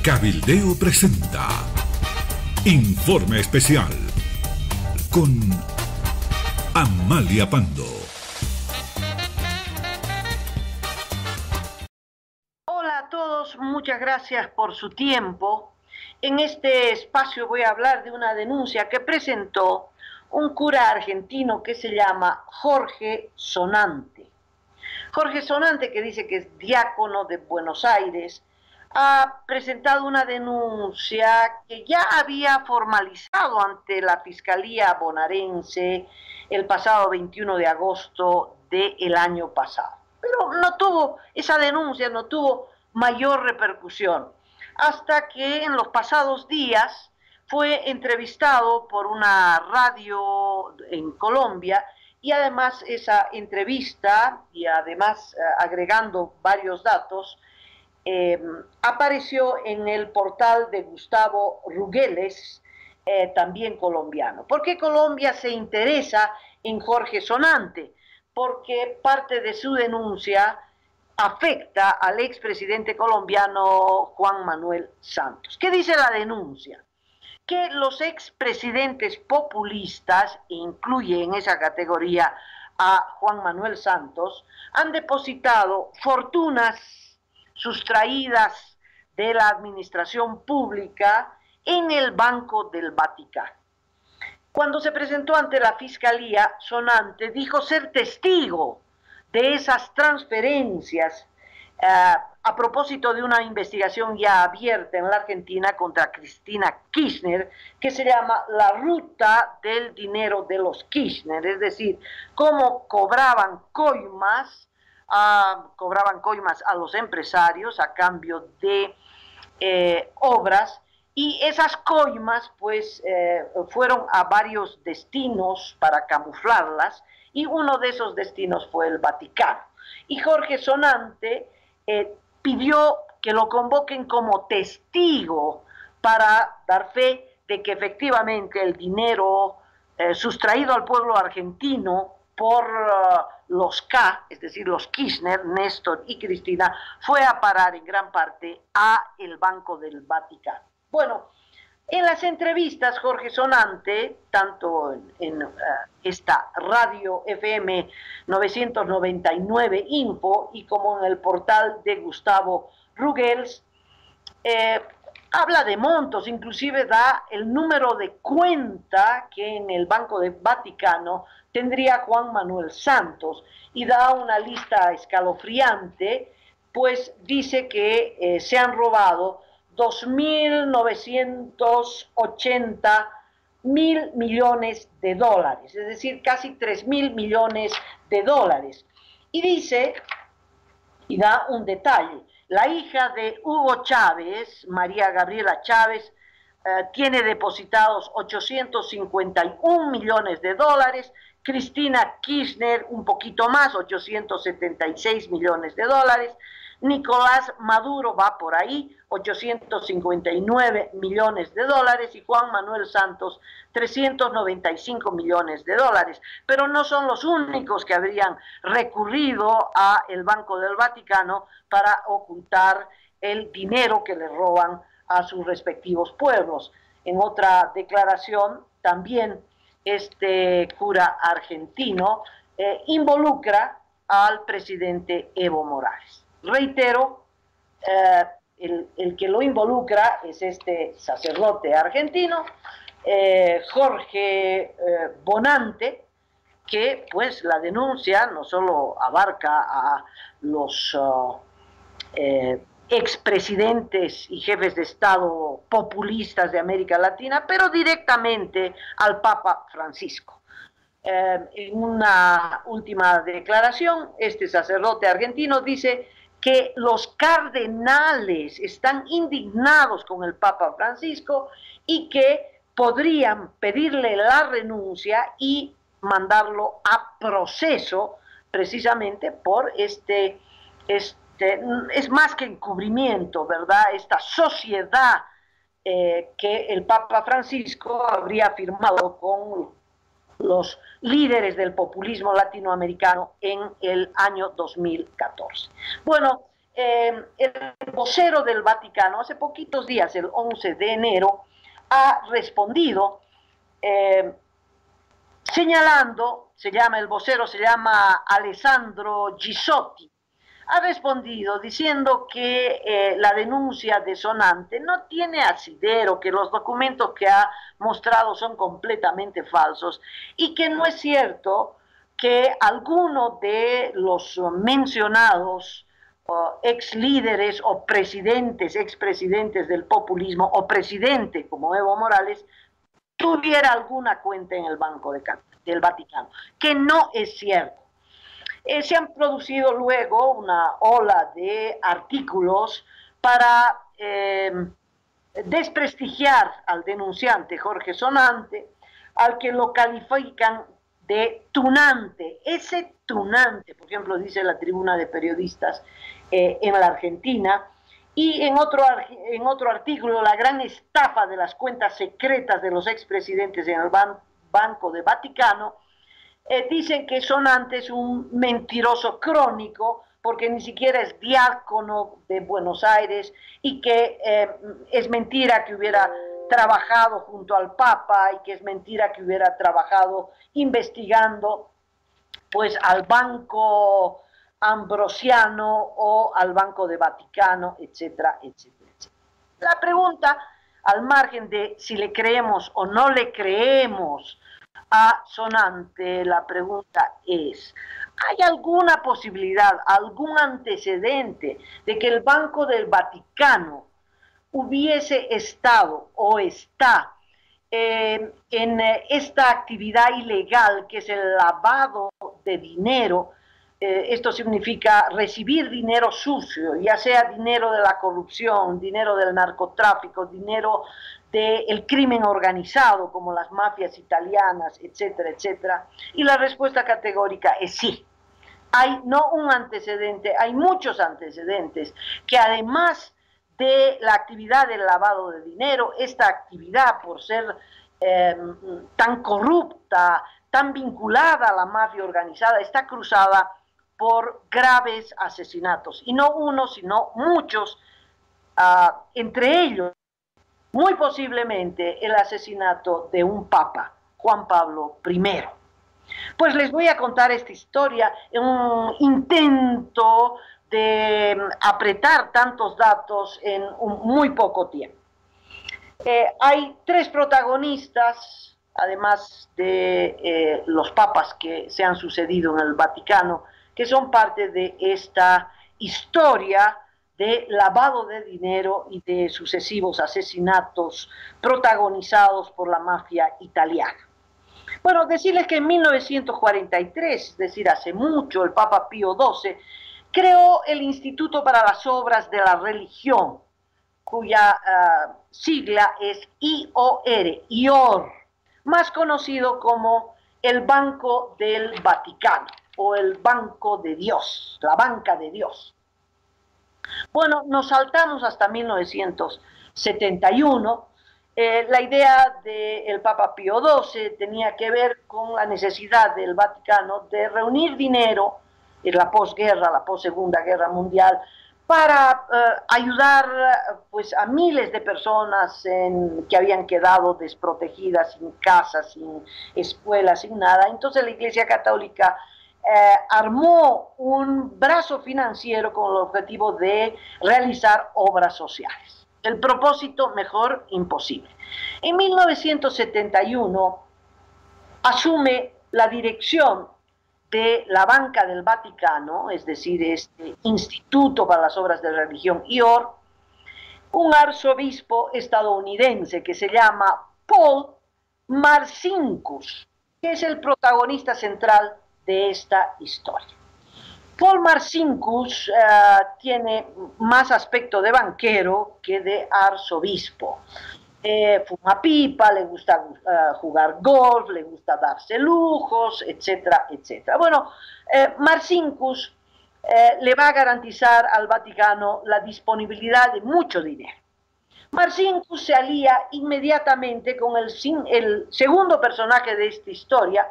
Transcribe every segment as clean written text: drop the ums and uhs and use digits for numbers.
Cabildeo presenta Informe Especial con Amalia Pando. Hola a todos, muchas gracias por su tiempo. En este espacio voy a hablar de una denuncia que presentó un cura argentino que se llama Jorge Sonante. Jorge Sonante, que dice que es diácono de Buenos Aires, ha presentado una denuncia que ya había formalizado ante la Fiscalía bonaerense el pasado 21 de agosto del año pasado. Pero esa denuncia no tuvo mayor repercusión, hasta que en los pasados días fue entrevistado por una radio en Colombia, y además esa entrevista, y además agregando varios datos, apareció en el portal de Gustavo Rugeles, también colombiano. ¿Por qué Colombia se interesa en Jorge Sonante? Porque parte de su denuncia afecta al expresidente colombiano Juan Manuel Santos. ¿Qué dice la denuncia? Que los expresidentes populistas, e incluye en esa categoría a Juan Manuel Santos, han depositado fortunas sustraídas de la administración pública en el Banco del Vaticano. Cuando se presentó ante la Fiscalía, Sonante dijo ser testigo de esas transferencias a propósito de una investigación ya abierta en la Argentina contra Cristina Kirchner, que se llama la ruta del dinero de los Kirchner, es decir, cómo cobraban coimas a los empresarios a cambio de obras, y esas coimas pues fueron a varios destinos para camuflarlas, y uno de esos destinos fue el Vaticano. Y Jorge Sonante pidió que lo convoquen como testigo para dar fe de que efectivamente el dinero sustraído al pueblo argentino por los K, es decir, los Kirchner, Néstor y Cristina, fue a parar en gran parte a el Banco del Vaticano. Bueno, en las entrevistas, Jorge Sonante, tanto en esta radio FM 999 Info y como en el portal de Gustavo Rugeles, habla de montos, inclusive da el número de cuenta que en el Banco del Vaticano tendría Juan Manuel Santos, y da una lista escalofriante, pues dice que se han robado 2.980 mil millones de dólares, es decir, casi 3.000 millones de dólares. Y dice, y da un detalle, la hija de Hugo Chávez, María Gabriela Chávez, tiene depositados 851 millones de dólares, Cristina Kirchner un poquito más, 876 millones de dólares, Nicolás Maduro va por ahí, 859 millones de dólares, y Juan Manuel Santos, 395 millones de dólares. Pero no son los únicos que habrían recurrido a el Banco del Vaticano para ocultar el dinero que le roban a sus respectivos pueblos. En otra declaración, también este cura argentino involucra al presidente Evo Morales. Reitero, el que lo involucra es este sacerdote argentino, Jorge Bonante, que pues la denuncia no solo abarca a los expresidentes y jefes de Estado populistas de América Latina, pero directamente al Papa Francisco. En una última declaración, este sacerdote argentino dice que los cardenales están indignados con el Papa Francisco y que podrían pedirle la renuncia y mandarlo a proceso precisamente por es más que encubrimiento, ¿verdad? Esta sociedad que el Papa Francisco habría firmado con los líderes del populismo latinoamericano en el año 2014. Bueno, el vocero del Vaticano, hace poquitos días, el 11 de enero, ha respondido señalando, el vocero se llama Alessandro Gisotti, ha respondido diciendo que la denuncia de Sonante no tiene asidero, que los documentos que ha mostrado son completamente falsos y que no es cierto que alguno de los mencionados ex líderes o presidentes, expresidentes del populismo o presidente como Evo Morales tuviera alguna cuenta en el Banco del Vaticano, que no es cierto. Se han producido luego una ola de artículos para desprestigiar al denunciante Jorge Sonante, al que lo califican de tunante. Ese tunante, por ejemplo, dice la Tribuna de Periodistas en la Argentina, y en otro artículo, la gran estafa de las cuentas secretas de los expresidentes en el Banco del Vaticano, dicen que Sonante es un mentiroso crónico porque ni siquiera es diácono de Buenos Aires y que es mentira que hubiera trabajado junto al Papa y que es mentira que hubiera trabajado investigando pues al Banco Ambrosiano o al Banco de Vaticano, etcétera, etcétera, etcétera. La pregunta, al margen de si le creemos o no le creemos a Sonante, la pregunta es, ¿hay alguna posibilidad, algún antecedente de que el Banco del Vaticano hubiese estado o está en esta actividad ilegal que es el lavado de dinero? Esto significa recibir dinero sucio, ya sea dinero de la corrupción, dinero del narcotráfico, dinero del crimen organizado, como las mafias italianas, etcétera, etcétera. Y la respuesta categórica es sí. Hay no un antecedente, hay muchos antecedentes que además de la actividad del lavado de dinero, esta actividad por ser tan corrupta, tan vinculada a la mafia organizada, está cruzada por graves asesinatos, y no uno, sino muchos, entre ellos, muy posiblemente, el asesinato de un papa, Juan Pablo I. Pues les voy a contar esta historia en un intento de apretar tantos datos en muy poco tiempo. Hay tres protagonistas, además de los papas que se han sucedido en el Vaticano, que son parte de esta historia de lavado de dinero y de sucesivos asesinatos protagonizados por la mafia italiana. Bueno, decirles que en 1943, es decir, hace mucho, el Papa Pío XII creó el Instituto para las Obras de la Religión, cuya sigla es IOR, más conocido como el Banco del Vaticano o el Banco de Dios, la Banca de Dios. Bueno, nos saltamos hasta 1971. La idea del Papa Pío XII tenía que ver con la necesidad del Vaticano de reunir dinero en la posguerra, la post-segunda guerra mundial, para ayudar pues, a miles de personas que habían quedado desprotegidas, sin casas, sin escuelas, sin nada. Entonces la Iglesia Católica armó un brazo financiero con el objetivo de realizar obras sociales. El propósito, mejor, imposible. En 1971 asume la dirección de la Banca del Vaticano, es decir, este Instituto para las Obras de la Religión, IOR, un arzobispo estadounidense que se llama Paul Marcinkus, que es el protagonista central de esta historia. Paul Marcinkus tiene más aspecto de banquero que de arzobispo. Fuma pipa, le gusta jugar golf, le gusta darse lujos, etcétera, etcétera. Bueno, Marcinkus le va a garantizar al Vaticano la disponibilidad de mucho dinero. Marcinkus se alía inmediatamente con el segundo personaje de esta historia,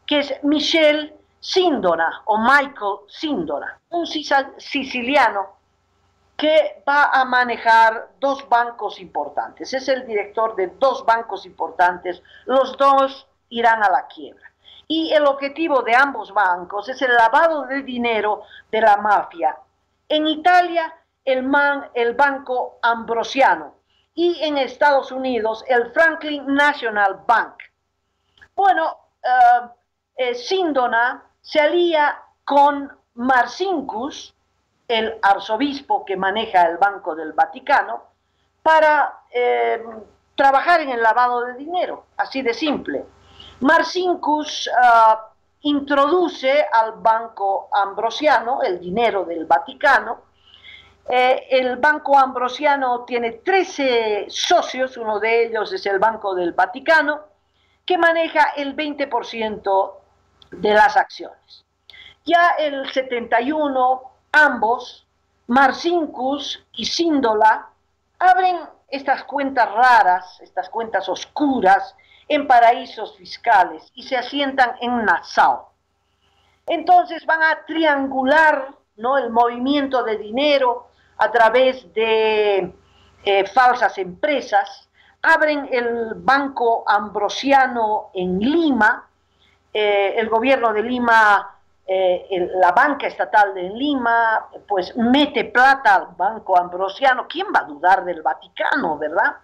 que es Michel Sindona o Michael Sindona, un siciliano que va a manejar dos bancos importantes. Es el director de dos bancos importantes. Los dos irán a la quiebra. Y el objetivo de ambos bancos es el lavado de dinero de la mafia. En Italia, el banco Ambrosiano, y en Estados Unidos, el Franklin National Bank. Bueno, Sindona se alía con Marcinkus, el arzobispo que maneja el Banco del Vaticano, para trabajar en el lavado de dinero, así de simple. Marcinkus introduce al Banco Ambrosiano el dinero del Vaticano. El Banco Ambrosiano tiene 13 socios, uno de ellos es el Banco del Vaticano, que maneja el 20% de las acciones. Ya el 71, ambos, Marcinkus y Sindona, abren estas cuentas raras, estas cuentas oscuras, en paraísos fiscales y se asientan en Nassau. Entonces van a triangular, ¿no?, el movimiento de dinero a través de falsas empresas. Abren el Banco Ambrosiano en Lima, el gobierno de Lima, la banca estatal de Lima, pues mete plata al Banco Ambrosiano. ¿Quién va a dudar del Vaticano, verdad?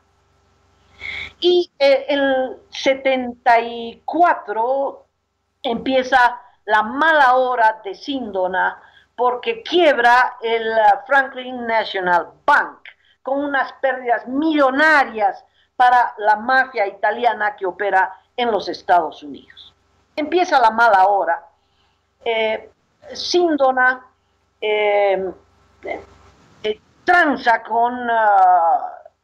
Y el 74 empieza la mala hora de Sindona porque quiebra el Franklin National Bank con unas pérdidas millonarias para la mafia italiana que opera en los Estados Unidos. Empieza la mala hora. Sindona transa con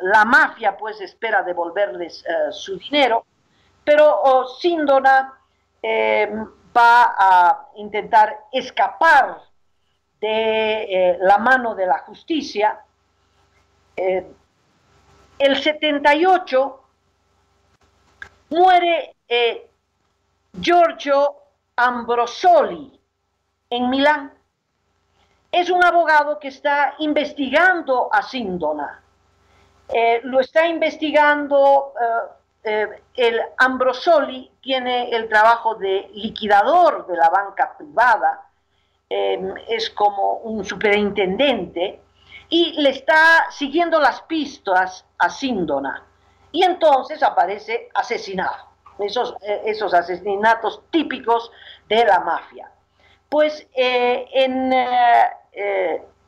la mafia, pues espera devolverles su dinero, pero Sindona va a intentar escapar de la mano de la justicia. El 78 muere Giorgio Ambrosoli en Milán. Es un abogado que está investigando a Sindona. Lo está investigando. El Ambrosoli tiene el trabajo de liquidador de la banca privada, es como un superintendente y le está siguiendo las pistas a Sindona. Y entonces aparece asesinado, esos asesinatos típicos de la mafia. Pues en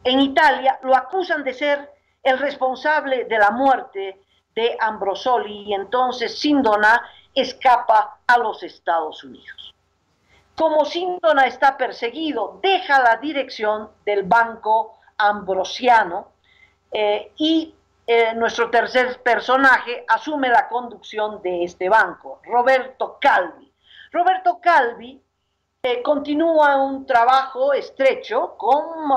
Italia lo acusan de ser el responsable de la muerte de Ambrosoli y entonces Sindona escapa a los Estados Unidos. Como Sindona está perseguido, deja la dirección del Banco Ambrosiano y nuestro tercer personaje asume la conducción de este banco, Roberto Calvi. Roberto Calvi continúa un trabajo estrecho con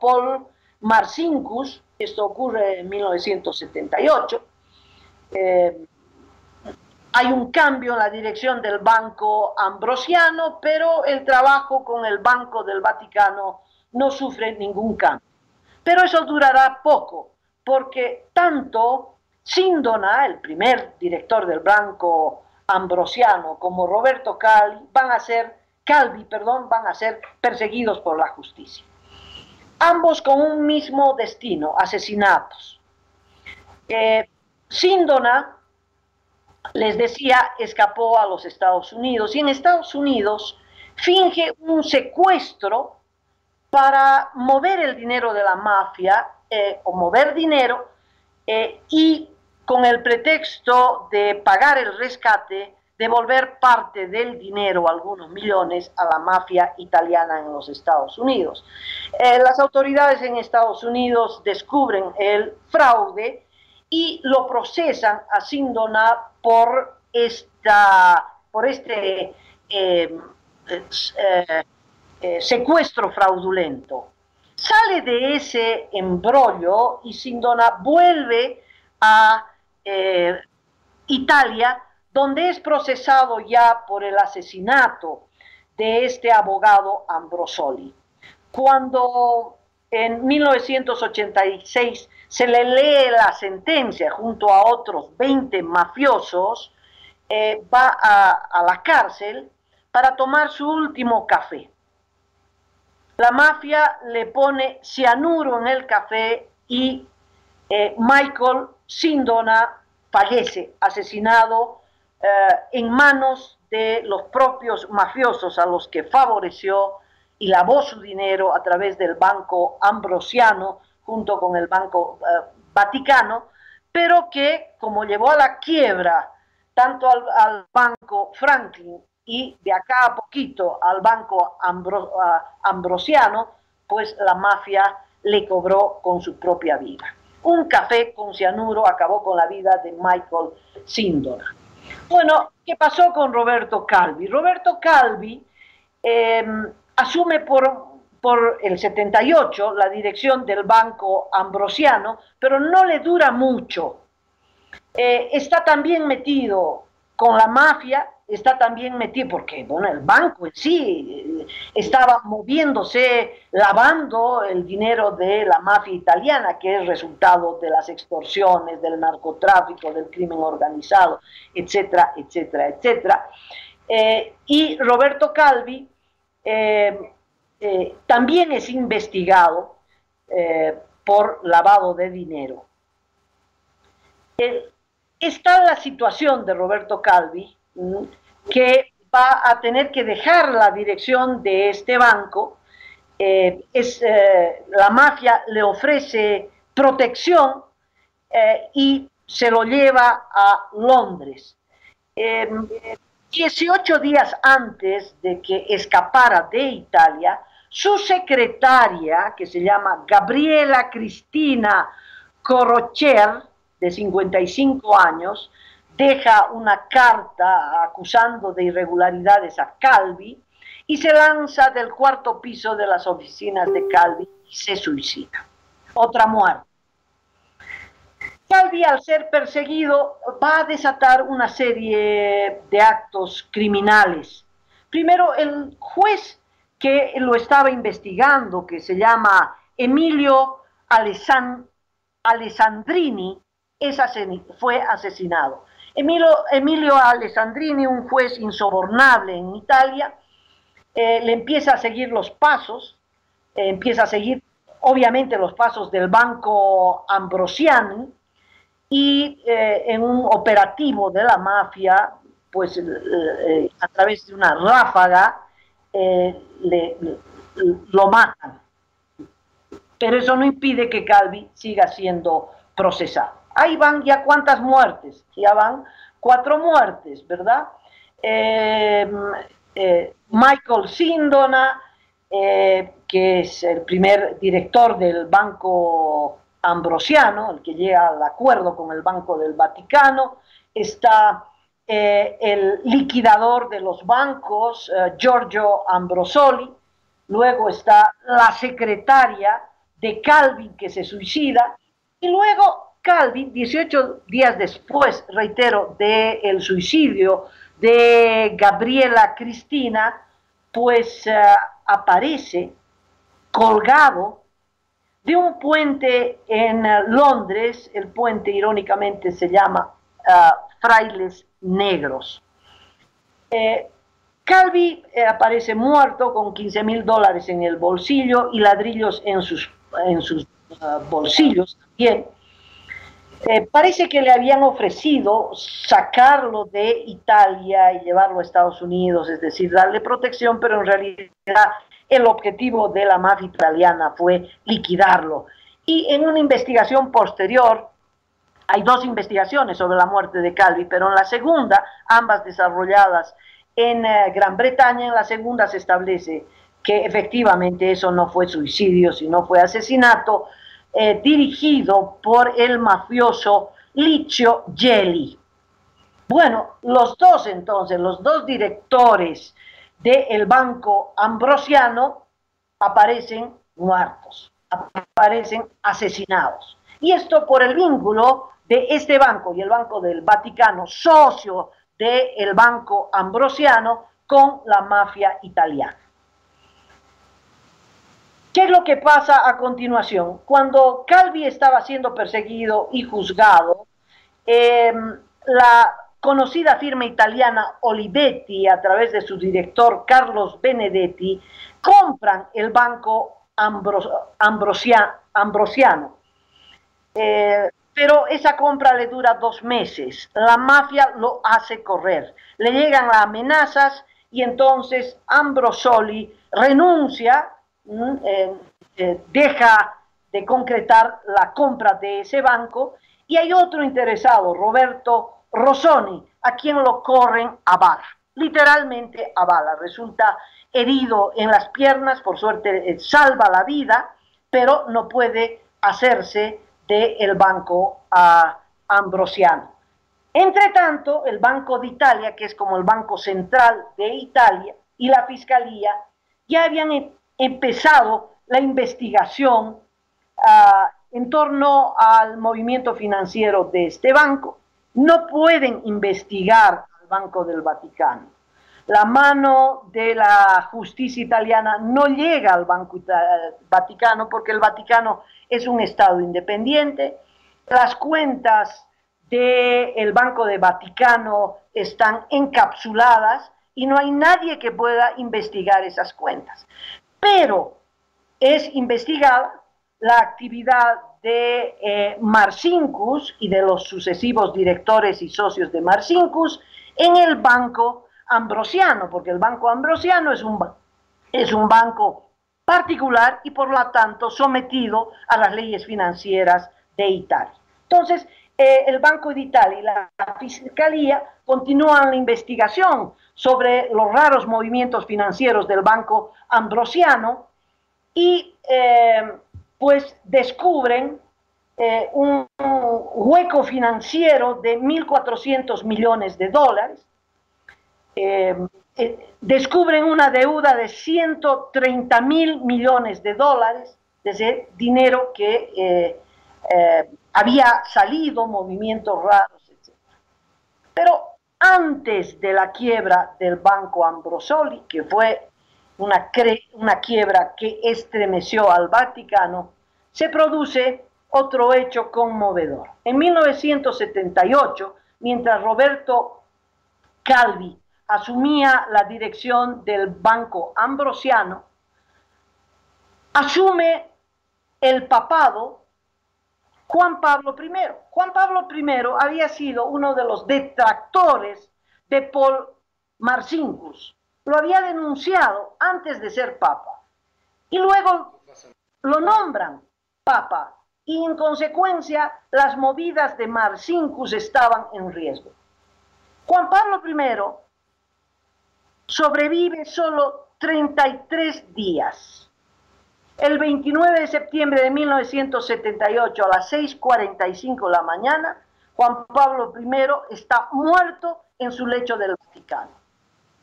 Paul Marcinkus. Esto ocurre en 1978. Hay un cambio en la dirección del Banco Ambrosiano, pero el trabajo con el Banco del Vaticano no sufre ningún cambio. Pero eso durará poco, porque tanto Sindona, el primer director del Banco Ambrosiano, como Roberto Calvi van a ser perseguidos por la justicia. Ambos con un mismo destino, asesinatos. Sindona, les decía, escapó a los Estados Unidos y en Estados Unidos finge un secuestro para mover el dinero de la mafia o mover dinero y con el pretexto de pagar el rescate, devolver parte del dinero, algunos millones, a la mafia italiana en los Estados Unidos. Las autoridades en Estados Unidos descubren el fraude y lo procesan a Sindona por este secuestro fraudulento. Sale de ese embrollo y Sindona vuelve a Italia, donde es procesado ya por el asesinato de este abogado Ambrosoli. Cuando en 1986 se le lee la sentencia junto a otros 20 mafiosos, va a la cárcel para tomar su último café. La mafia le pone cianuro en el café y Michael Sindona fallece, asesinado en manos de los propios mafiosos a los que favoreció y lavó su dinero a través del Banco Ambrosiano junto con el Banco Vaticano, pero que como llevó a la quiebra tanto al Banco Franklin y de acá a poquito al Banco Ambrosiano, pues la mafia le cobró con su propia vida. Un café con cianuro acabó con la vida de Michael Sindona. Bueno, ¿qué pasó con Roberto Calvi? Roberto Calvi asume por el 78 la dirección del Banco Ambrosiano, pero no le dura mucho. Está también metido con la mafia, está también metido, porque bueno, el banco en sí estaba moviéndose, lavando el dinero de la mafia italiana, que es resultado de las extorsiones, del narcotráfico, del crimen organizado, etcétera, etcétera, etcétera. Y Roberto Calvi también es investigado por lavado de dinero. Está la situación de Roberto Calvi, que va a tener que dejar la dirección de este banco. La mafia le ofrece protección y se lo lleva a Londres. 18 días antes de que escapara de Italia, su secretaria, que se llama Gabriela Cristina Corrocher, de 55 años, deja una carta acusando de irregularidades a Calvi y se lanza del cuarto piso de las oficinas de Calvi y se suicida. Otra muerte. Calvi, al ser perseguido, va a desatar una serie de actos criminales. Primero, el juez que lo estaba investigando, que se llama Emilio Alessandrini, fue asesinado. Emilio Alessandrini, un juez insobornable en Italia, le empieza a seguir los pasos, empieza a seguir obviamente los pasos del Banco Ambrosiani, y en un operativo de la mafia, pues a través de una ráfaga lo matan. Pero eso no impide que Calvi siga siendo procesado. Ahí van ya cuántas muertes, ya van 4 muertes, ¿verdad? Michael Sindona, que es el primer director del Banco Ambrosiano, el que llega al acuerdo con el Banco del Vaticano, está el liquidador de los bancos, Giorgio Ambrosoli, luego está la secretaria de Calvi que se suicida, y luego Calvi, 18 días después, reitero, del suicidio de Gabriela Cristina, pues aparece colgado de un puente en Londres. El puente irónicamente se llama Frailes Negros. Calvi aparece muerto con $15,000 en el bolsillo y ladrillos en sus bolsillos también. Parece que le habían ofrecido sacarlo de Italia y llevarlo a Estados Unidos, es decir, darle protección, pero en realidad el objetivo de la mafia italiana fue liquidarlo. Y en una investigación posterior, hay 2 investigaciones sobre la muerte de Calvi, pero en la segunda, ambas desarrolladas en Gran Bretaña, en la segunda se establece que efectivamente eso no fue suicidio, sino fue asesinato, dirigido por el mafioso Licio Gelli. Bueno, los dos entonces, los 2 directores del Banco Ambrosiano aparecen muertos, aparecen asesinados. Y esto por el vínculo de este banco y el Banco del Vaticano, socio del Banco Ambrosiano, con la mafia italiana. ¿Qué es lo que pasa a continuación? Cuando Calvi estaba siendo perseguido y juzgado, eh, la conocida firma italiana Olivetti, a través de su director Carlos Benedetti, compran el banco Ambrosiano. Pero esa compra le dura 2 meses. La mafia lo hace correr. Le llegan las amenazas y entonces Ambrosoli renuncia, deja de concretar la compra de ese banco y hay otro interesado, Roberto Rossoni, a quien lo corren a bala, literalmente a bala. Resulta herido en las piernas, por suerte salva la vida, pero no puede hacerse del banco Ambrosiano. Entre tanto, el Banco de Italia, que es como el banco central de Italia, y la Fiscalía ya habían empezado la investigación en torno al movimiento financiero de este banco. No pueden investigar al Banco del Vaticano. La mano de la justicia italiana no llega al Banco Vaticano porque el Vaticano es un Estado independiente. Las cuentas del Banco del Vaticano están encapsuladas y no hay nadie que pueda investigar esas cuentas. Pero es investigada la actividad de Marcinkus y de los sucesivos directores y socios de Marcinkus en el Banco Ambrosiano, porque el Banco Ambrosiano es un banco particular y por lo tanto sometido a las leyes financieras de Italia. Entonces, el Banco de Italia y la Fiscalía continúan la investigación sobre los raros movimientos financieros del Banco Ambrosiano y pues descubren un hueco financiero de 1.400 millones de dólares, descubren una deuda de 130.000 millones de dólares, de ese dinero que había salido, movimientos raros, etc. Pero antes de la quiebra del Banco Ambrosoli, que fue una quiebra que estremeció al Vaticano, se produce otro hecho conmovedor. En 1978, mientras Roberto Calvi asumía la dirección del Banco Ambrosiano, asume el papado Juan Pablo I. Juan Pablo I había sido uno de los detractores de Paul Marcinkus. Lo había denunciado antes de ser papa. Y luego lo nombran papa. Y en consecuencia, las movidas de Marcinkus estaban en riesgo. Juan Pablo I sobrevive solo 33 días. El 29 de septiembre de 1978 a las 6:45 de la mañana, Juan Pablo I está muerto en su lecho del Vaticano.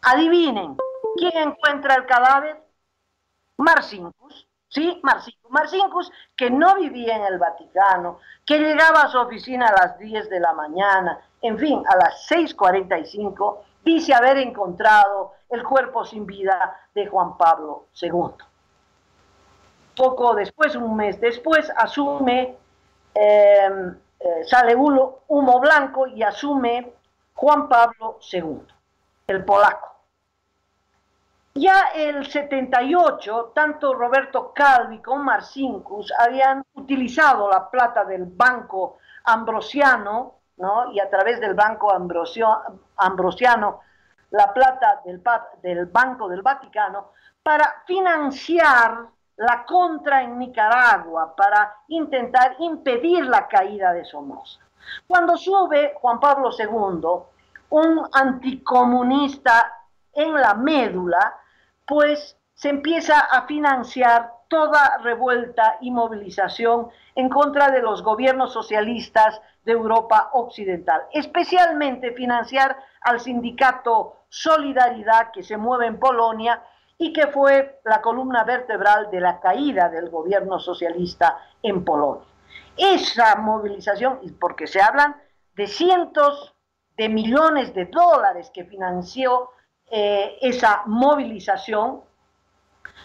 Adivinen, ¿quién encuentra el cadáver? Marcinkus, ¿sí? Marcinkus, que no vivía en el Vaticano, que llegaba a su oficina a las 10 de la mañana, en fin, a las 6:45, dice haber encontrado el cuerpo sin vida de Juan Pablo II. Poco después, un mes después, sale humo blanco y asume Juan Pablo II, el polaco. Ya el 78, tanto Roberto Calvi como Marcinkus habían utilizado la plata del Banco Ambrosiano, ¿no? Y a través del Banco Ambrosiano, la plata del Banco del Vaticano, para financiar la contra en Nicaragua, para intentar impedir la caída de Somoza. Cuando sube Juan Pablo II, un anticomunista en la médula, pues se empieza a financiar toda revuelta y movilización en contra de los gobiernos socialistas de Europa Occidental, especialmente financiar al sindicato Solidaridad, que se mueve en Polonia y que fue la columna vertebral de la caída del gobierno socialista en Polonia. Esa movilización, porque se hablan de cientos de millones de dólares que financió esa movilización,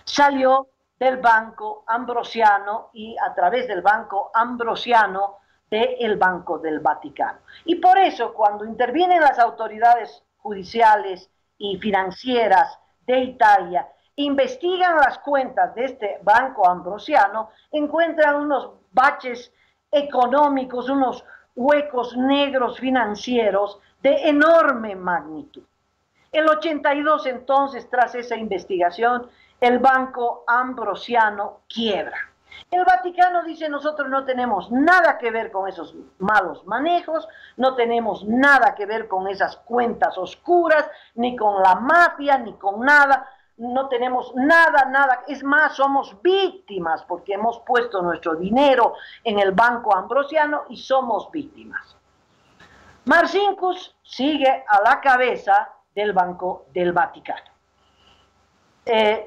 salió del Banco Ambrosiano y a través del Banco Ambrosiano del Banco del Vaticano. Y por eso cuando intervienen las autoridades judiciales y financieras de Italia, investigan las cuentas de este Banco Ambrosiano, encuentran unos baches económicos, unos huecos negros financieros de enorme magnitud. El 82 entonces, tras esa investigación, el Banco Ambrosiano quiebra. El Vaticano dice: nosotros no tenemos nada que ver con esos malos manejos, no tenemos nada que ver con esas cuentas oscuras, ni con la mafia, ni con nada, no tenemos nada, es más, somos víctimas porque hemos puesto nuestro dinero en el Banco Ambrosiano y somos víctimas. Marcinkus sigue a la cabeza del Banco del Vaticano.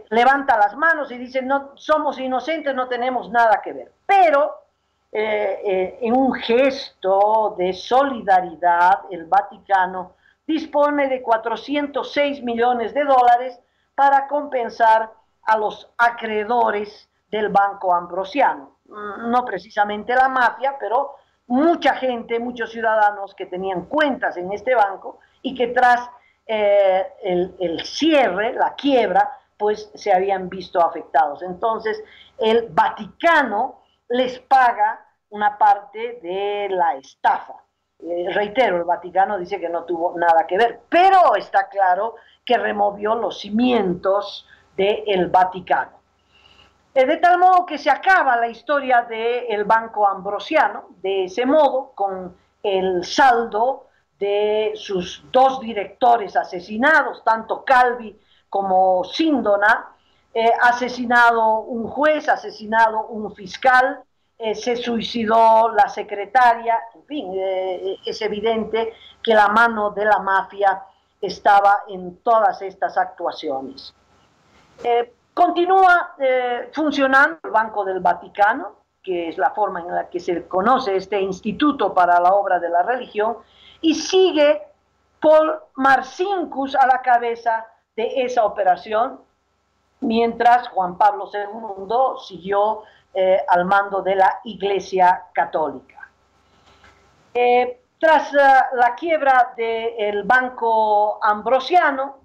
Levanta las manos y dice: no, somos inocentes, no tenemos nada que ver. Pero en un gesto de solidaridad, el Vaticano dispone de 406 millones de dólares para compensar a los acreedores del Banco Ambrosiano. No precisamente la mafia, pero mucha gente, muchos ciudadanos que tenían cuentas en este banco y que tras el cierre, la quiebra, pues se habían visto afectados. Entonces, el Vaticano les paga una parte de la estafa. Reitero, el Vaticano dice que no tuvo nada que ver, pero está claro que removió los cimientos del Vaticano. De tal modo que se acaba la historia del Banco Ambrosiano, de ese modo, con el saldo de sus dos directores asesinados, tanto Calvi como Sindona, asesinado un juez, asesinado un fiscal, se suicidó la secretaria, en fin, es evidente que la mano de la mafia estaba en todas estas actuaciones. Continúa funcionando el Banco del Vaticano, que es la forma en la que se conoce este instituto para la obra de la religión, y sigue Paul Marcinkus a la cabeza de esa operación, mientras Juan Pablo II siguió al mando de la Iglesia Católica. Tras la quiebra del Banco Ambrosiano,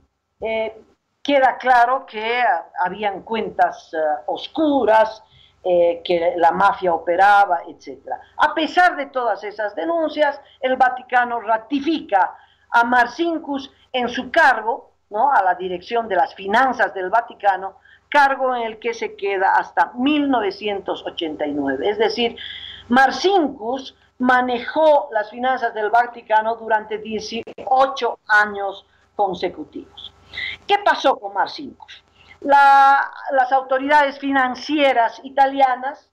queda claro que habían cuentas oscuras, que la mafia operaba, etc. A pesar de todas esas denuncias, el Vaticano ratifica a Marcinkus en su cargo, ¿no?, a la dirección de las finanzas del Vaticano, cargo en el que se queda hasta 1989. Es decir, Marcinkus manejó las finanzas del Vaticano durante 18 años consecutivos. ¿Qué pasó con Marcinkus? Las autoridades financieras italianas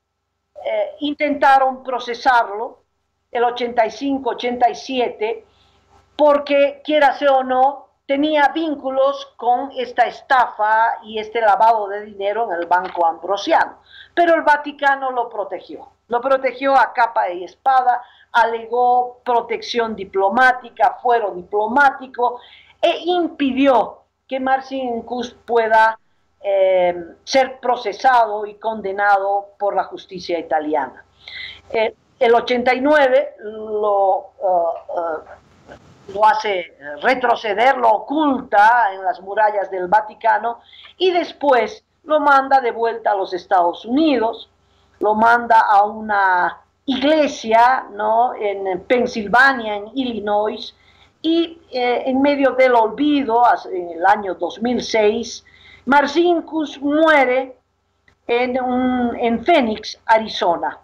intentaron procesarlo el 85-87 porque, quiérase o no, tenía vínculos con esta estafa y este lavado de dinero en el Banco Ambrosiano. Pero el Vaticano lo protegió a capa y espada, alegó protección diplomática, fuero diplomático, e impidió que Marcinkus pueda ser procesado y condenado por la justicia italiana. El 89 lo hace retroceder, lo oculta en las murallas del Vaticano y después lo manda de vuelta a los Estados Unidos, lo manda a una iglesia, ¿no?, en Pensilvania, en Illinois, y en medio del olvido, en el año 2006, Marcinkus muere en Phoenix, Arizona.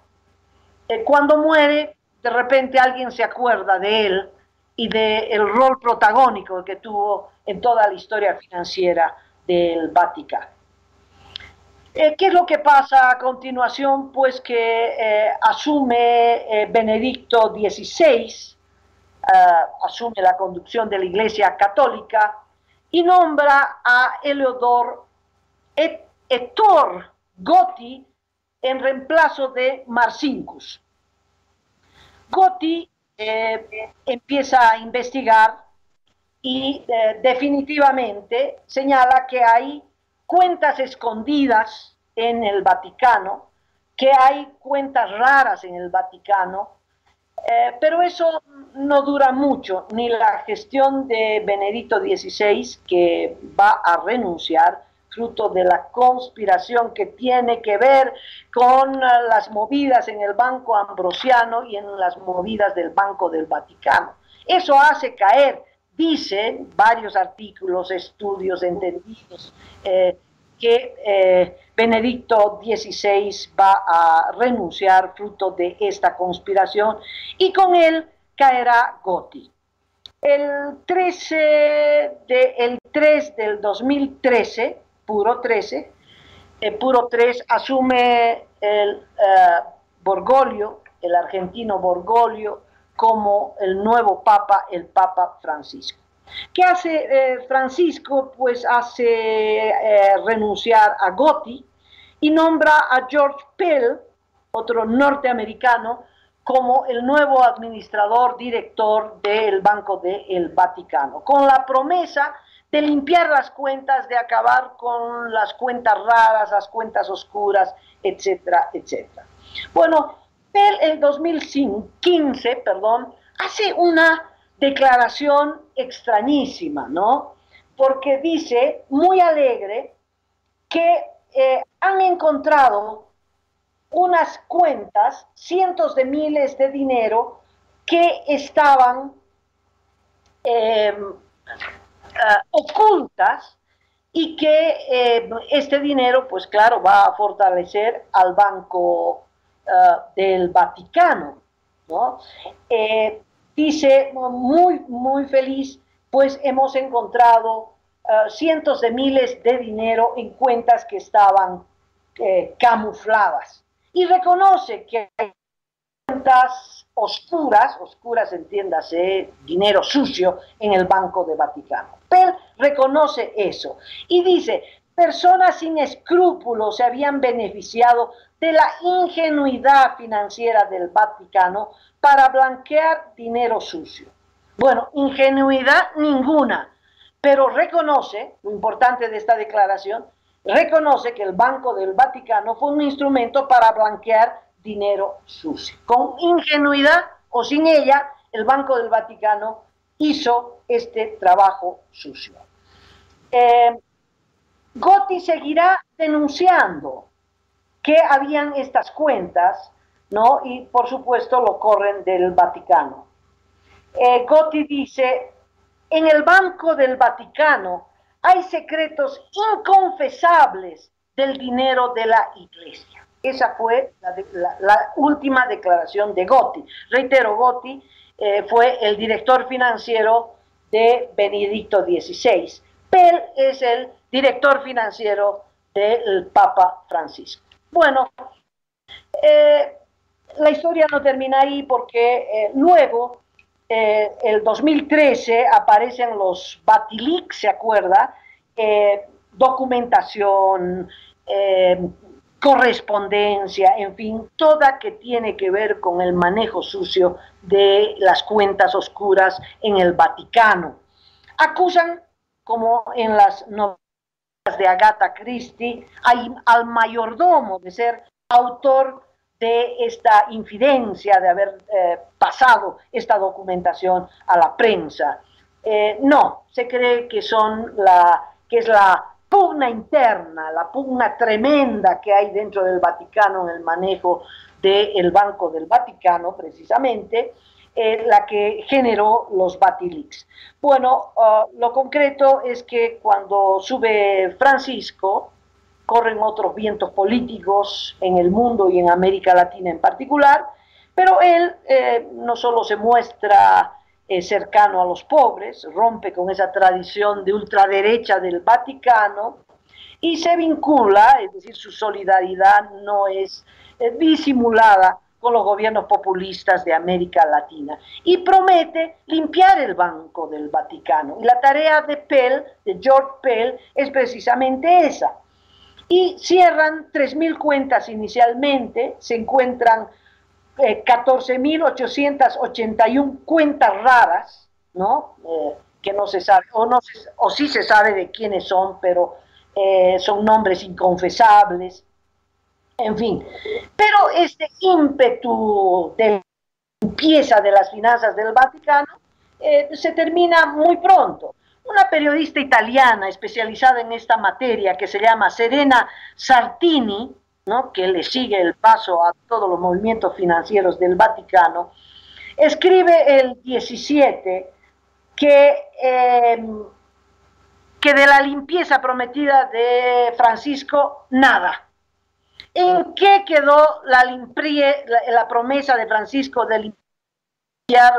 Cuando muere, de repente alguien se acuerda de él y del rol protagónico que tuvo en toda la historia financiera del Vaticano. ¿Qué es lo que pasa a continuación? Pues que asume Benedicto XVI, asume la conducción de la Iglesia Católica y nombra a Eleodor Ettore Gotti en reemplazo de Marcinkus. Gotti empieza a investigar y definitivamente señala que hay cuentas escondidas en el Vaticano, que hay cuentas raras en el Vaticano, pero eso no dura mucho, ni la gestión de Benedicto XVI, que va a renunciar, fruto de la conspiración que tiene que ver con las movidas en el Banco Ambrosiano y en las movidas del Banco del Vaticano. Eso hace caer, dicen varios artículos, estudios entendidos, que Benedicto XVI va a renunciar fruto de esta conspiración y con él caerá Gotti. El 3 del 2013, puro 3, asume el Bergoglio, el argentino Bergoglio, como el nuevo papa, el Papa Francisco. ¿Qué hace Francisco? Pues hace renunciar a Gotti y nombra a George Pell, otro norteamericano, como el nuevo administrador director del Banco del Vaticano, con la promesa de limpiar las cuentas, de acabar con las cuentas raras, las cuentas oscuras, etcétera, etcétera. Bueno, Pell en 2015, hace una declaración extrañísima, ¿no? Porque dice, muy alegre, que han encontrado unas cuentas, cientos de miles de dinero, que estaban ocultas y que este dinero, pues claro, va a fortalecer al Banco del Vaticano, ¿no? Dice, muy feliz, pues hemos encontrado cientos de miles de dinero en cuentas que estaban camufladas. Y reconoce que hay cuentas oscuras, entiéndase, dinero sucio en el Banco del Vaticano. Pell reconoce eso y dice, personas sin escrúpulos se habían beneficiado de la ingenuidad financiera del Vaticano para blanquear dinero sucio. Bueno, ingenuidad ninguna, pero reconoce, lo importante de esta declaración, reconoce que el Banco del Vaticano fue un instrumento para blanquear dinero sucio. Con ingenuidad o sin ella, el Banco del Vaticano hizo este trabajo sucio. Gotti seguirá denunciando que habían estas cuentas, ¿no? Y por supuesto lo corren del Vaticano. Gotti dice, en el Banco del Vaticano hay secretos inconfesables del dinero de la Iglesia. Esa fue la última declaración de Gotti. Reitero, Gotti fue el director financiero de Benedicto XVI. Pell es el director financiero del Papa Francisco. Bueno, la historia no termina ahí porque luego, el 2013, aparecen los Batileaks, ¿se acuerda? Documentación, correspondencia, en fin, toda que tiene que ver con el manejo sucio de las cuentas oscuras en el Vaticano. Acusan, como en las novelas de Agatha Christie, al mayordomo de ser autor de esta infidencia, de haber pasado esta documentación a la prensa. No, se cree que es la pugna interna, la pugna tremenda que hay dentro del Vaticano en el manejo del Banco del Vaticano, precisamente, la que generó los Batileaks. Bueno, lo concreto es que cuando sube Francisco, corren otros vientos políticos en el mundo y en América Latina en particular, pero él no solo se muestra cercano a los pobres, rompe con esa tradición de ultraderecha del Vaticano y se vincula, es decir, su solidaridad no es disimulada con los gobiernos populistas de América Latina y promete limpiar el Banco del Vaticano. Y la tarea de Pell, de George Pell, es precisamente esa. Y cierran 3.000 cuentas inicialmente, se encuentran 14.881 cuentas raras, ¿no? Que no se sabe, o sí se sabe de quiénes son, pero son nombres inconfesables. En fin, pero este ímpetu de limpieza de las finanzas del Vaticano se termina muy pronto. Una periodista italiana especializada en esta materia que se llama Serena Sartini, ¿no?, que le sigue el paso a todos los movimientos financieros del Vaticano, escribe el 17 que de la limpieza prometida de Francisco, nada. ¿En qué quedó la promesa de Francisco de limpiar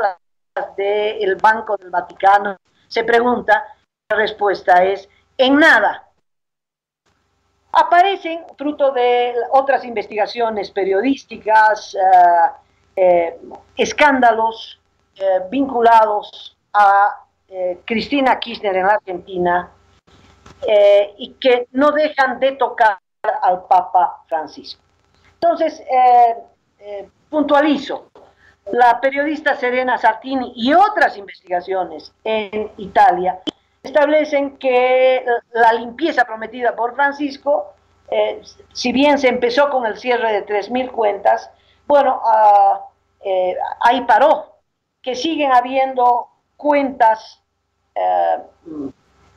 las del Banco del Vaticano? Se pregunta, la respuesta es, en nada. Aparecen, fruto de otras investigaciones periodísticas, escándalos vinculados a Cristina Kirchner en la Argentina, y que no dejan de tocar al Papa Francisco. Entonces, puntualizo, la periodista Serena Sartini y otras investigaciones en Italia establecen que la limpieza prometida por Francisco, si bien se empezó con el cierre de 3.000 cuentas, bueno, ahí paró, que siguen habiendo cuentas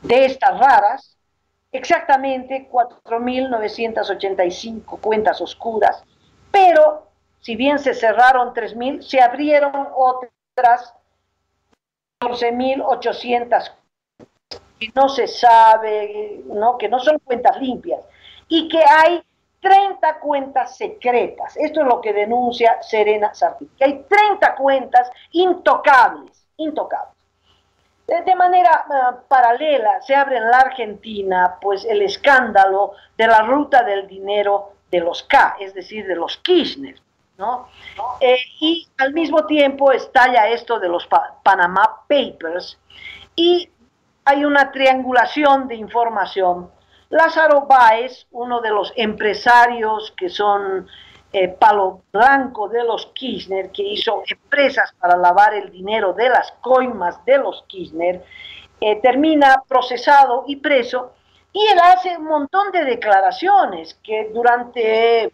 de estas raras, exactamente 4.985 cuentas oscuras, pero si bien se cerraron 3.000, se abrieron otras 14.800 que no se sabe, ¿no?, que no son cuentas limpias, y que hay 30 cuentas secretas. Esto es lo que denuncia Serena Sartini, que hay 30 cuentas intocables. De manera paralela se abre en la Argentina pues el escándalo de la ruta del dinero de los K, es decir, de los Kirchner, ¿no? Y al mismo tiempo estalla esto de los Panama Papers y hay una triangulación de información. Lázaro Báez, uno de los empresarios que son palo blanco de los Kirchner, que hizo empresas para lavar el dinero de las coimas de los Kirchner, termina procesado y preso, y él hace un montón de declaraciones que durante,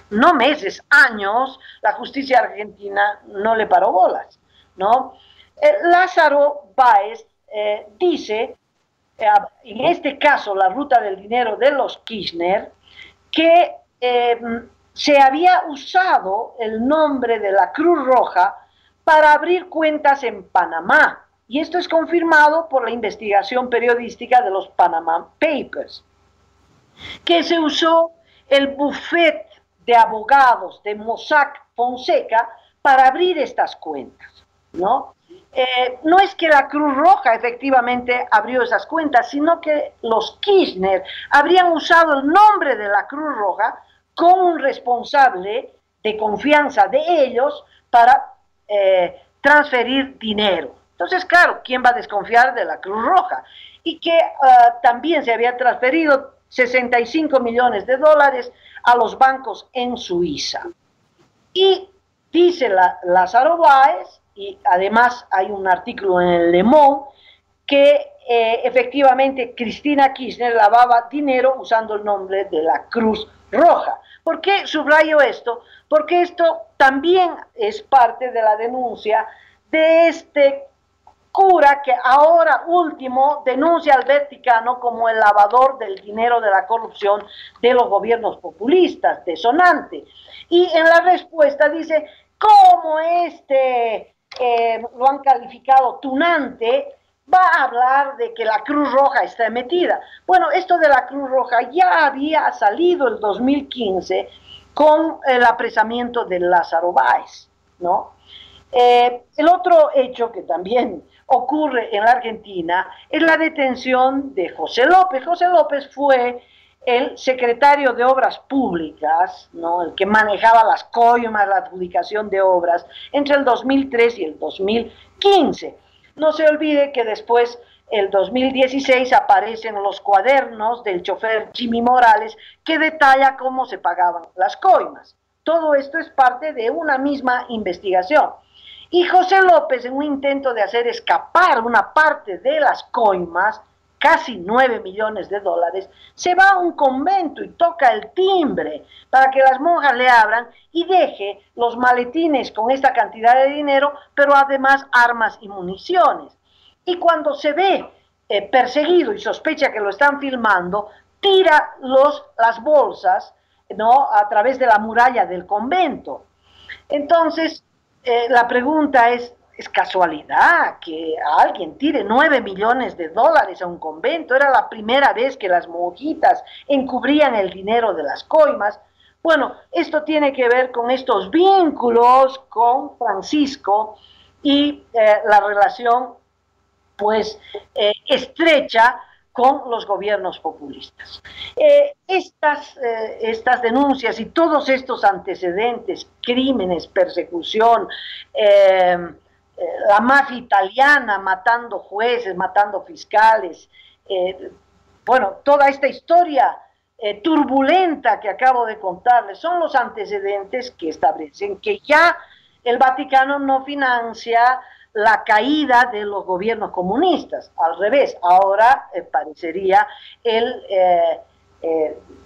no meses, años, la justicia argentina no le paró bolas, ¿no? Lázaro Báez dice, en este caso la ruta del dinero de los Kirchner, que se había usado el nombre de la Cruz Roja para abrir cuentas en Panamá. Y esto es confirmado por la investigación periodística de los Panama Papers, que se usó el buffet de abogados de Mossack Fonseca para abrir estas cuentas, ¿no? No es que la Cruz Roja efectivamente abrió esas cuentas, sino que los Kirchner habrían usado el nombre de la Cruz Roja con un responsable de confianza de ellos para transferir dinero. Entonces, claro, ¿quién va a desconfiar de la Cruz Roja? Y que también se había transferido 65 millones de dólares a los bancos en Suiza. Y dice Lázaro Báez, y además hay un artículo en el Le Monde, que efectivamente Cristina Kirchner lavaba dinero usando el nombre de la Cruz Roja. ¿Por qué subrayo esto? Porque esto también es parte de la denuncia de este cura que ahora último denuncia al Vaticano como el lavador del dinero de la corrupción de los gobiernos populistas, desonante. Y en la respuesta dice, ¿cómo lo han calificado tunante? Va a hablar de que la Cruz Roja está metida. Bueno, esto de la Cruz Roja ya había salido el 2015 con el apresamiento de Lázaro Báez, ¿no? El otro hecho que también ocurre en la Argentina es la detención de José López. José López fue el secretario de Obras Públicas, ¿no?, el que manejaba las coimas, la adjudicación de obras entre el 2003 y el 2015. No se olvide que después, el 2016, aparecen los cuadernos del chofer Jimmy Morales que detalla cómo se pagaban las coimas. Todo esto es parte de una misma investigación. Y José López, en un intento de hacer escapar una parte de las coimas, casi 9 millones de dólares, se va a un convento y toca el timbre para que las monjas le abran y deje los maletines con esta cantidad de dinero, pero además armas y municiones. Y cuando se ve perseguido y sospecha que lo están filmando, tira las bolsas, ¿no?, a través de la muralla del convento. Entonces, la pregunta ¿es casualidad que alguien tire 9 millones de dólares a un convento? Era la primera vez que las monjitas encubrían el dinero de las coimas. Bueno, esto tiene que ver con estos vínculos con Francisco y la relación, pues, estrecha con los gobiernos populistas. Estas denuncias y todos estos antecedentes, crímenes, persecución, la mafia italiana matando jueces, matando fiscales, bueno, toda esta historia turbulenta que acabo de contarles, son los antecedentes que establecen que ya el Vaticano no financia la caída de los gobiernos comunistas. Al revés, ahora parecería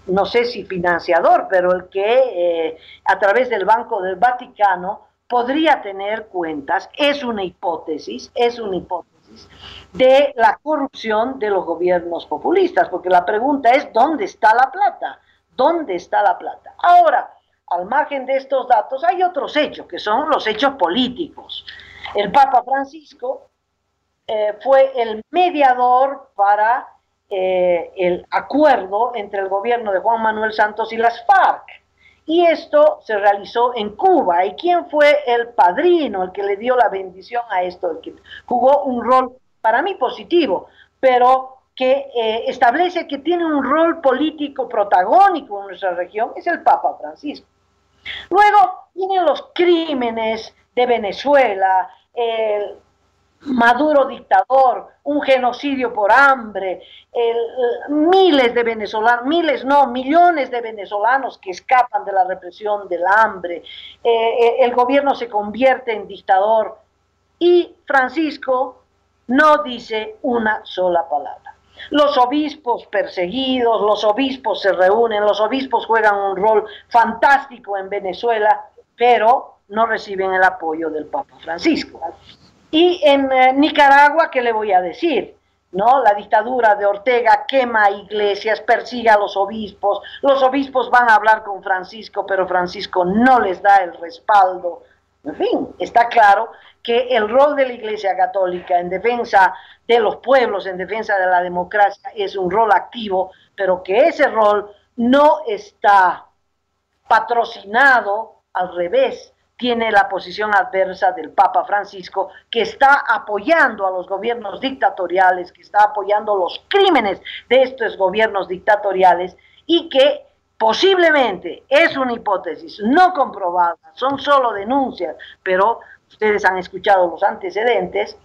no sé si financiador, pero el que a través del Banco del Vaticano podría tener cuentas, es una hipótesis de la corrupción de los gobiernos populistas, porque la pregunta es, ¿dónde está la plata? ¿Dónde está la plata? Ahora, al margen de estos datos, hay otros hechos, que son los hechos políticos. El Papa Francisco fue el mediador para el acuerdo entre el gobierno de Juan Manuel Santos y las FARC. Y esto se realizó en Cuba. ¿Y quién fue el padrino, el que le dio la bendición a esto? El que jugó un rol, para mí, positivo, pero que establece que tiene un rol político protagónico en nuestra región, es el Papa Francisco. Luego vienen los crímenes de Venezuela, el Maduro dictador, un genocidio por hambre, miles de venezolanos, millones de venezolanos que escapan de la represión del hambre, el gobierno se convierte en dictador y Francisco no dice una sola palabra. Los obispos perseguidos, los obispos se reúnen, los obispos juegan un rol fantástico en Venezuela, pero no reciben el apoyo del Papa Francisco. Y en Nicaragua, ¿qué le voy a decir? ¿No? La dictadura de Ortega quema iglesias, persigue a los obispos van a hablar con Francisco, pero Francisco no les da el respaldo. En fin, está claro que el rol de la Iglesia Católica en defensa de los pueblos, en defensa de la democracia, es un rol activo, pero que ese rol no está patrocinado, al revés, tiene la posición adversa del Papa Francisco, que está apoyando a los gobiernos dictatoriales, que está apoyando los crímenes de estos gobiernos dictatoriales y que posiblemente, es una hipótesis no comprobada, son solo denuncias, pero ustedes han escuchado los antecedentes,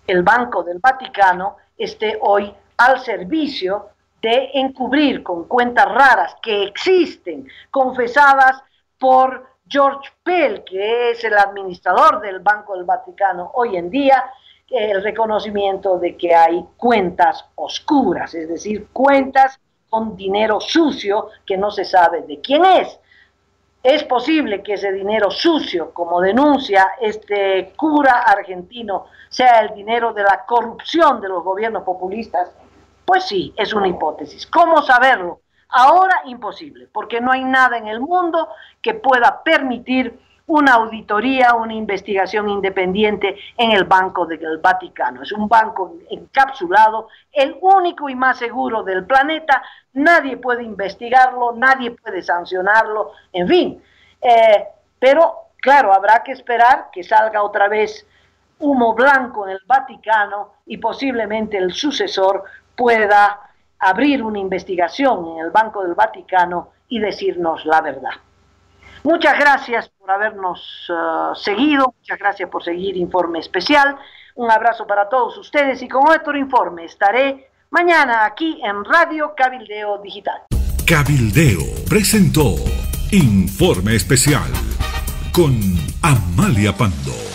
el Banco del Vaticano esté hoy al servicio de encubrir con cuentas raras que existen, confesadas por George Pell, que es el administrador del Banco del Vaticano hoy en día, el reconocimiento de que hay cuentas oscuras, es decir, cuentas con dinero sucio que no se sabe de quién es. ¿Es posible que ese dinero sucio, como denuncia este cura argentino, sea el dinero de la corrupción de los gobiernos populistas? Pues sí, es una hipótesis. ¿Cómo saberlo? Ahora imposible, porque no hay nada en el mundo que pueda permitir una auditoría, una investigación independiente en el Banco del Vaticano. Es un banco encapsulado, el único y más seguro del planeta, nadie puede investigarlo, nadie puede sancionarlo, en fin. Pero, claro, habrá que esperar que salga otra vez humo blanco en el Vaticano y posiblemente el sucesor pueda abrir una investigación en el Banco del Vaticano y decirnos la verdad. Muchas gracias por habernos seguido, muchas gracias por seguir Informe Especial, un abrazo para todos ustedes y con otro informe estaré mañana aquí en Radio Cabildeo Digital. Cabildeo presentó Informe Especial con Amalia Pando.